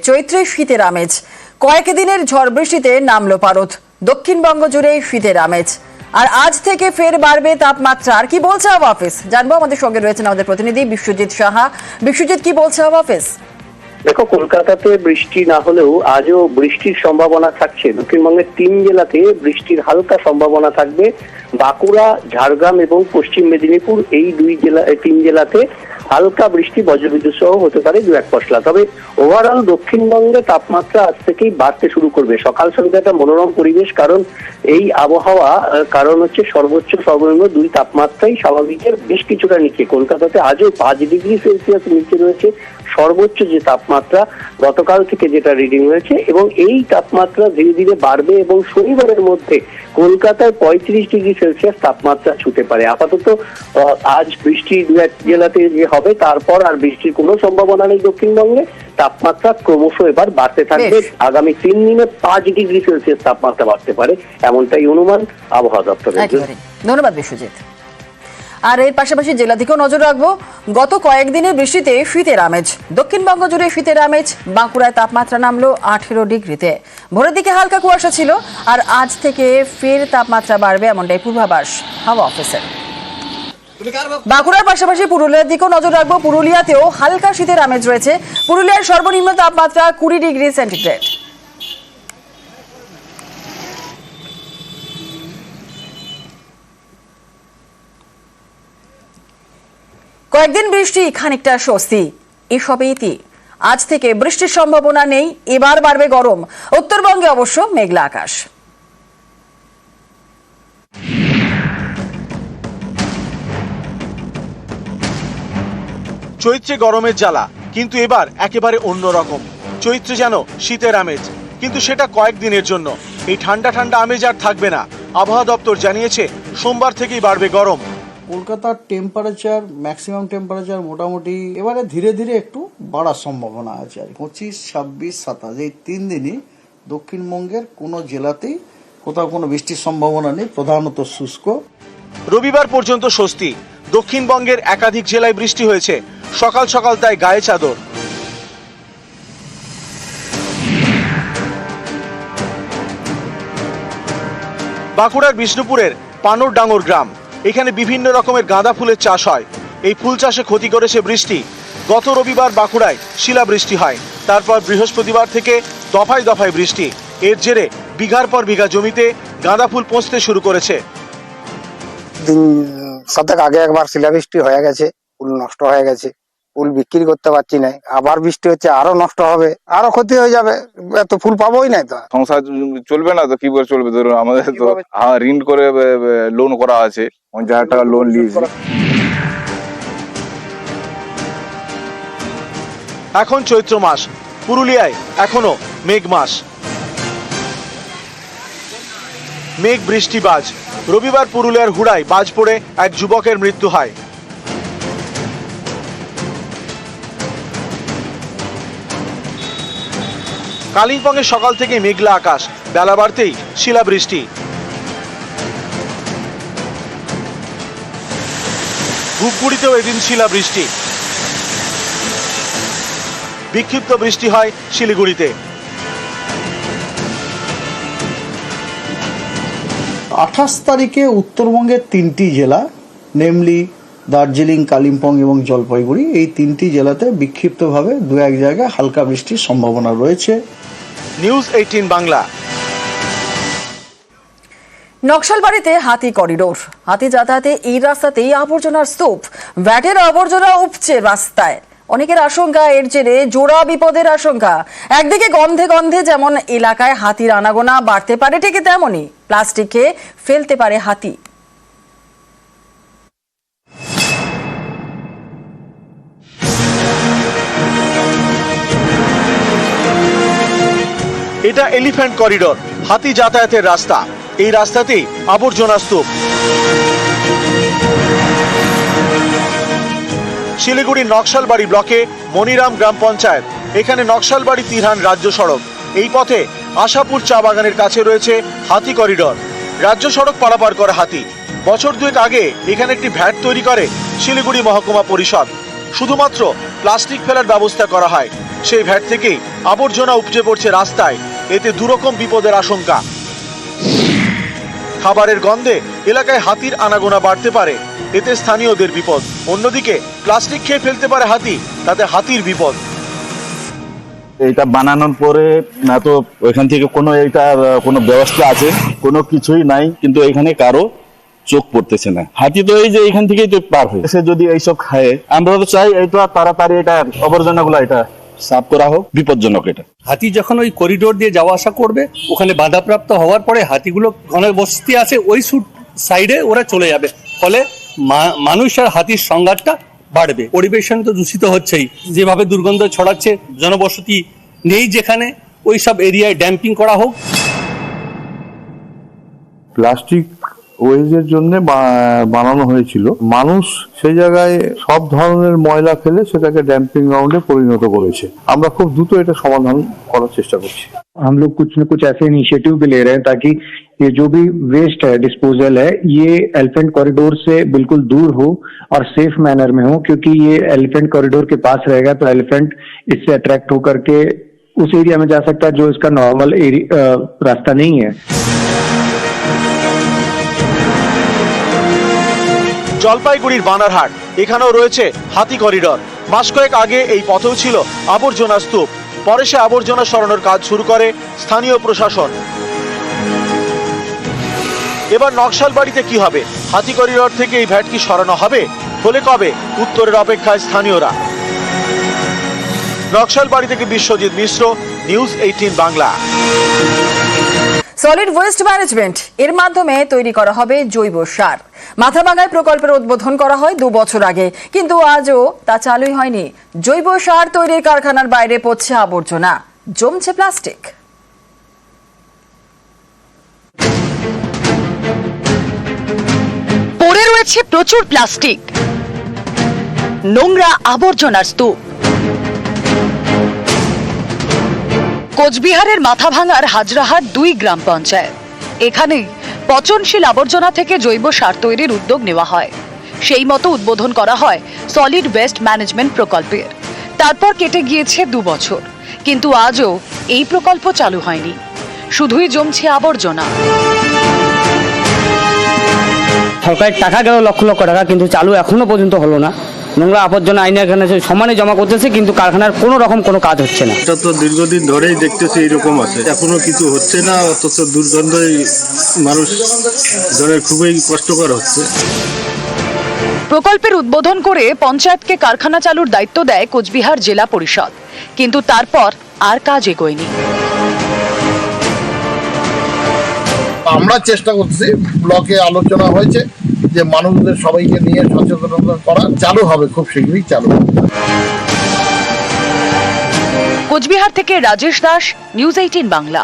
চৈত্রে শীতের আমেজ। কয়েকদিনের ঝড় বৃষ্টিতে নামলো পারদ। দক্ষিণবঙ্গ জুড়ে শীতের আমেজ। আর আজ থেকে ফের বাড়বে তাপমাত্রা। আর কি বলছে হাওয়া অফিস জানবো। আমাদের সঙ্গে রয়েছেন আমাদের প্রতিনিধি বিশ্বজিৎ সাহা। বিশ্বজিৎ, কি বলছে হাওয়া অফিস? দেখো, কলকাতাতে বৃষ্টি না হলেও আজও বৃষ্টির সম্ভাবনা থাকছে। দক্ষিণবঙ্গের 3 জেলাতে বৃষ্টির হালকা সম্ভাবনা থাকবে। বাঁকুড়া, ঝাড়গ্রাম এবং পশ্চিম মেদিনীপুর, এই 3 জেলাতে হালকা বৃষ্টি বজ্রবিদ্যুৎ সহ হতে পারে 2-1 পশলা। তবে ওভারঅল দক্ষিণবঙ্গে তাপমাত্রা আজ থেকেই বাড়তে শুরু করবে। সকাল সন্ধ্যা একটা মনোরম পরিবেশ, কারণ এই আবহাওয়া কারণ হচ্ছে সর্বোচ্চ সর্বনিম্ন 2 তাপমাত্রাই স্বাভাবিকের বেশ কিছুটা নিচে। কলকাতাতে আজও 5 ডিগ্রি সেলসিয়াস নিচে রয়েছে সর্বোচ্চ যে তাপমাত্রা, গতকাল থেকে যেটা রিডিং হয়েছে, এবং এই তাপমাত্রা ধীরে ধীরে বাড়বে এবং শনিবারের মধ্যে কলকাতায় 35 ডিগ্রি সেলসিয়াস তাপমাত্রা ছুঁতে পারে। আপাতত আজ বৃষ্টি 2-1 জেলাতে যে হবে, তারপর আর বৃষ্টির কোনো সম্ভাবনা নেই দক্ষিণবঙ্গে। তাপমাত্রা ক্রমশ এবার বাড়তে থাকবে। আগামী 3 দিনে 5 ডিগ্রি সেলসিয়াস তাপমাত্রা বাড়তে পারে, এমনটাই অনুমান আবহাওয়া দপ্তরের। ধন্যবাদ বিশ্বজিৎ। আর এর পাশাপাশি জেলা থেকেও নজর রাখবো। গত কয়েকদিনের বৃষ্টিতে শীতের আমেজ। দক্ষিণবঙ্গ জুড়ে শীতের আমেজ। বাঁকুড়ায় তাপমাত্রা নামলো 18 ডিগ্রিতে। ভোরের দিকে হালকা কুয়াশা ছিল, আর আজ থেকে ফের তাপমাত্রা বাড়বে, এমনটাই পূর্বাভাস হাওয়া অফিসের। বাঁকুড়ার পাশাপাশি পুরুলিয়ার দিকেও নজর রাখবো। পুরুলিয়াতেও হালকা শীতের আমেজ রয়েছে। পুরুলিয়ার সর্বনিম্ন তাপমাত্রা 20 ডিগ্রি সেন্টিগ্রেড। কয়েকদিন বৃষ্টি, খানিকটা স্বস্তি, এসবই ইতি। আজ থেকে বৃষ্টির সম্ভাবনা নেই। এবার বাড়বে গরম। উত্তরবঙ্গে অবশ্য মেঘলা আকাশ। চৈত্রে গরমের জ্বালা, কিন্তু এবার একেবারে অন্যরকম। চৈত্রে যেন শীতের আমেজ, কিন্তু সেটা কয়েকদিনের জন্য। এই ঠান্ডা ঠান্ডা আমেজ আর থাকবে না। আবহাওয়া দপ্তর জানিয়েছে সোমবার থেকেই বাড়বে গরম। কলকাতার টেম্পারেচার, ম্যাক্সিমাম টেম্পারেচার মোটামুটি এবারে ধীরে ধীরে একটু বাড়ার সম্ভাবনা আছে। আর 25, 26, 27 এই 3 দিনই দক্ষিণবঙ্গের কোনো জেলাতেই কোথাও কোনো বৃষ্টির সম্ভাবনা নেই, প্রধানত শুষ্ক। রবিবার পর্যন্ত স্বস্তি। দক্ষিণবঙ্গের একাধিক জেলায় বৃষ্টি হয়েছে। সকাল সকাল তাই গায়ে চাদর। বাঁকুড়ার বিষ্ণুপুরের পানোর ডাঙ্গর গ্রাম, এখানে বিভিন্ন রকমের গাঁদা ফুলের চাষ হয়। এই ফুল চাষে ক্ষতি করেছে বৃষ্টি। গত রবিবার বাঁকুড়ায় শিলাবৃষ্টি হয়। তারপর বৃহস্পতিবার থেকে দফায় দফায় বৃষ্টি। এর জেরে বিঘার পর বিঘা জমিতে গাঁদা ফুল পচতে শুরু করেছে। দিন 7 আগে একবার শিলাবৃষ্টি হয়ে গেছে, ফুল নষ্ট হয়ে গেছে। ফুল বিক্রি করতে পারছি না। আবার বৃষ্টি হচ্ছে, আরো নষ্ট হবে, আরো ক্ষতি হয়ে যাবে। এত ফুল পাবোই না। তো সংসার চলবে না তো কি করে চলবে? ধরুন আমাদের তো ঋণ করে লোন করা আছে, 50,000 টাকা লোন নিয়েছি। এখন চৈত্র মাস, পুরুলিয়ায় এখনো মেঘ মাস। মেঘ বৃষ্টি বাজ। রবিবার পুরুলিয়ার হুড়ায় বাজ পড়ে এক যুবকের মৃত্যু হয়। কালিম্পংয়ে সকাল থেকে মেঘলা আকাশ, বেলা বাড়তেই শিলাবৃষ্টি। ধূপগুড়িতেও এদিন শিলাবৃষ্টি। বিক্ষিপ্ত বৃষ্টি হয় শিলিগুড়িতে। 28 তারিখে উত্তরবঙ্গের 3টি জেলা, নেমলি দার্জিলিং, কালিম্পং এবং জলপাইগুড়ি, এই 3টি জেলাতে বিক্ষিপ্তভাবে 2-1 জায়গায় হালকা বৃষ্টির সম্ভাবনা রয়েছে। নিউজ 18 বাংলা। নকশালবাড়িতে হাতি করিডোর। হাতি যাতায়াতে এই রাস্তাতেই আবর্জনার স্তূপ। ভ্যাটের আবর্জনা উপচে রাস্তায়। অনেকের আশঙ্কা, এর জেরে জোড়া বিপদের আশঙ্কা। একদিকে গন্ধে গন্ধে যেমন এলাকায় হাতির আনাগোনা বাড়তে পারে, ঠিক তেমনই প্লাস্টিকে ফেলতে পারে হাতি। এটা এলিফ্যান্ট করিডোর, হাতি যাতায়াতের রাস্তা। এই রাস্তাতেই আবর্জনা স্তূপ। শিলিগুড়ির নকশালবাড়ি ব্লকে মনিরাম গ্রাম পঞ্চায়েত। এখানে নকশালবাড়ি তিরহান রাজ্য সড়ক। এই পথে আশাপুর চা বাগানের কাছে রয়েছে হাতি করিডোর। রাজ্য সড়ক পারাপার করে হাতি। বছর 2 আগে এখানে একটি ভ্যাট তৈরি করে শিলিগুড়ি মহকুমা পরিষদ। শুধুমাত্র প্লাস্টিক ফেলার ব্যবস্থা করা হয়। সেই ভ্যাট থেকেই আবর্জনা উপচে পড়ছে রাস্তায়। এতে দুরকম বিপদের আশঙ্কা। খাবারের গন্ধে এলাকায় হাতির আনাগোনা বাড়তে পারে, এতে স্থানীয়দের বিপদ। অন্যদিকে প্লাস্টিক খেয়ে ফেলতে পারে হাতি, তাতে হাতির বিপদ। এটা বানানোর পরে না তো ওইখান থেকে কোনো ব্যবস্থা আছে, কোনো কিছুই নাই, কিন্তু এখানে কারো চোখ পড়তেছে না। হাতি তো এই যে এখান থেকেই তো পার হয়ে সে যদি এইসব খায়, আমরা তো চাই এটা তাড়াতাড়ি এটা আবর্জনাগুলো এটা সাফ করা হোক, বিপজ্জনক এটা। হাতি যখন ওই করিডোর দিয়ে যাওয়া আসা করবে, ওখানে বাধাপ্রাপ্ত হওয়ার পরে হাতিগুলো অনেক বসতি আছে ওই সাইডে ওরা চলে যাবে, ফলে মানুষ আর হাতির সংঘাতটা বাড়বে। পরিবেশন তো দূষিত হচ্ছেই, যেভাবে দুর্গন্ধ ছড়াচ্ছে, জনবসতি নেই যেখানে, ওই সব এরিয়ায় ড্যাম্পিং করা হোক। প্লাস্টিক ওয়েজের জন্য বানানো হয়েছিল। মানুষ সেই জায়গায় সব ধরনের ময়লা ফেলে সেটাকে ড্যাম্পিং গ্রাউন্ডে পরিণত করেছে। আমরা খুব দ্রুত এটা সমাধান করার চেষ্টা করছি। हम लोग कुछ न कुछ ऐसे इनिशिएटिव भी ले रहे हैं ताकि ये जो भी वेस्ट है, डिस्पोजल है, ये एलिफेंट कॉरिडोर से बिल्कुल दूर हो और सेफ मैनर में हो, क्योंकि ये एलिफेंट कॉरिडोर के पास रहेगा तो एलिफेंट इससे अट्रैक्ट होकर के उस एरिया में जा सकता है जो इसका नॉर्मल रास्ता नहीं है। জলপাইগুড়ির বানারহাট, এখানেও রয়েছে হাতি করিডর। মাস কয়েক আগে এই পথেও ছিল আবর্জনা স্তূপ, পরে সে আবর্জনা সরানোর কাজ শুরু করে স্থানীয় প্রশাসন। এবার নকশালবাড়িতে কি হবে? হাতি করিডর থেকে এই ভ্যাট কি সরানো হবে? হলে কবে? উত্তরের অপেক্ষায় স্থানীয়রা। নকশালবাড়ি থেকে Biswajit Mishra, news 18 Bangla. Solid waste management এর মাধ্যমে তৈরি করা হবে জৈব সার। মাথাভাঙায় প্রকল্পের উদ্বোধন করা হয় 2 বছর আগে, কিন্তু আজও তা চালুই হয়নি। জৈব সার তৈরির কারখানার বাইরে পড়ছে আবর্জনা, জমছে প্লাস্টিক। পড়ে রয়েছে প্রচুর প্লাস্টিক, নোংরা আবর্জনার স্তূপ। কোচবিহারের মাথাভাঙার হাজরাহাট 2 গ্রাম পঞ্চায়েত, এখানেই পচনশীল আবর্জনা থেকে জৈব সার তৈরির উদ্যোগ নেওয়া হয়। সেই মতো উদ্বোধন করা হয় সলিড ওয়েস্ট ম্যানেজমেন্ট প্রকল্পের। তারপর কেটে গিয়েছে 2 বছর, কিন্তু আজও এই প্রকল্প চালু হয়নি, শুধুই জমছে আবর্জনা। সরকারের টাকা গেল লক্ষ লক্ষ টাকা, কিন্তু চালু এখনো পর্যন্ত হলো না। নোংরা আবর্জনা আইনের এখানে সমানে জমা করতেছে, কিন্তু কারখানার কোনো রকম কোনো কাজ হচ্ছে না। এটা তো দীর্ঘদিন ধরেই দেখতেছি এরকম আছে, এখনো কিছু হচ্ছে না, অথচ দুর্গন্ধই মানুষ জনের খুবই কষ্টকর হচ্ছে। প্রকল্পের উদ্বোধন করে পঞ্চায়েতকে কারখানা চালুর দায়িত্ব দেয় কোচবিহার জেলা পরিষদ, কিন্তু তারপর আর কাজ এগোয়নি। আমরা চেষ্টা করছি, ব্লকে আলোচনা হয়েছে যে মানুষদের সবাইকে নিয়ে সচেতনতা করা, চালু হবে, খুব শীঘ্রই চালু হবে। কোচবিহার থেকে রাজেশ দাস, নিউজ 18 বাংলা।